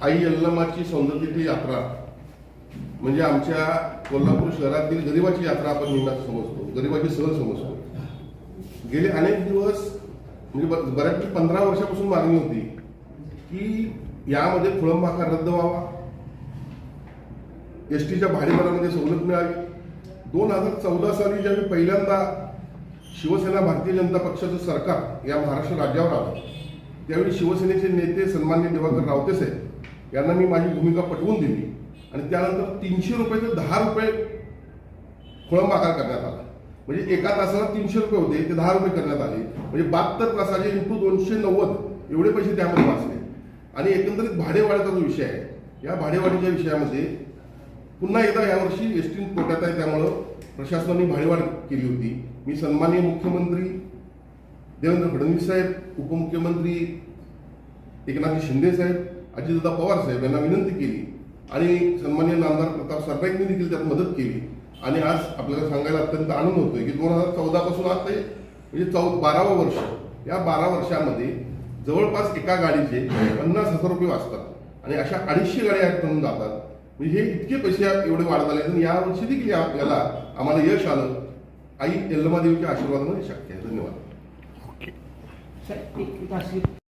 आई यल्लमाची सौंदर्याची यात्रा म्हणजे आमच्या कोल्हापूर शहरातील गरिबाची यात्रा आपण नेहमीच समजतो, गरिबाची सहल समजतो. गेले अनेक दिवस म्हणजे बऱ्यापैकी 15 वर्षापासून मागणी होती की यामध्ये खोळंब आकार रद्द व्हावा, एसटीच्या भाडेदरामध्ये सवलत मिळावी. 2014 साली ज्यावेळी पहिल्यांदा शिवसेना भारतीय जनता पक्षाचं सरकार या महाराष्ट्र राज्यावर आलं, त्यावेळी शिवसेनेचे नेते सन्माननीय दिवाकर रावते साहेब यांना मी माझी भूमिका पटवून दिली आणि त्यानंतर 300 रुपये ते 10 रुपये खोळंब आकार करण्यात आला. म्हणजे एका तासाला 300 रुपये होते ते 10 रुपये करण्यात आले. म्हणजे 72 तासाचे इंटू 290 एवढे पैसे त्यामध्ये वाचले. आणि एकंदरीत भाडेवाढीचा जो विषय आहे, या भाडेवाढीच्या विषयामध्ये पुन्हा एकदा यावर्षी एसटी तोट्यात आहे, त्यामुळं प्रशासनाने भाडेवाढ केली होती. मी सन्माननीय मुख्यमंत्री देवेंद्र फडणवीस साहेब, उपमुख्यमंत्री एकनाथ शिंदे साहेब, अजितदादा पवार साहेब यांना विनंती केली आणि सन्माननीय नामदार प्रताप सरनाईकने देखील त्यात मदत केली. आणि आज आपल्याला सांगायला अत्यंत आनंद होतोय की 2014 पासून आज ते म्हणजे 12वं वर्ष. या 12 वर्षामध्ये जवळपास एका गाडीचे 50,000 रुपये वाचतात आणि अशा 250 गाड्या म्हणून जातात. म्हणजे हे इतके पैसे एवढे वाढत आले आणि यावर्षी देखील आपल्याला आम्हाला यश आलं. आई यल्लमा देवीच्या आशीर्वादाने शक्य आहे. धन्यवाद.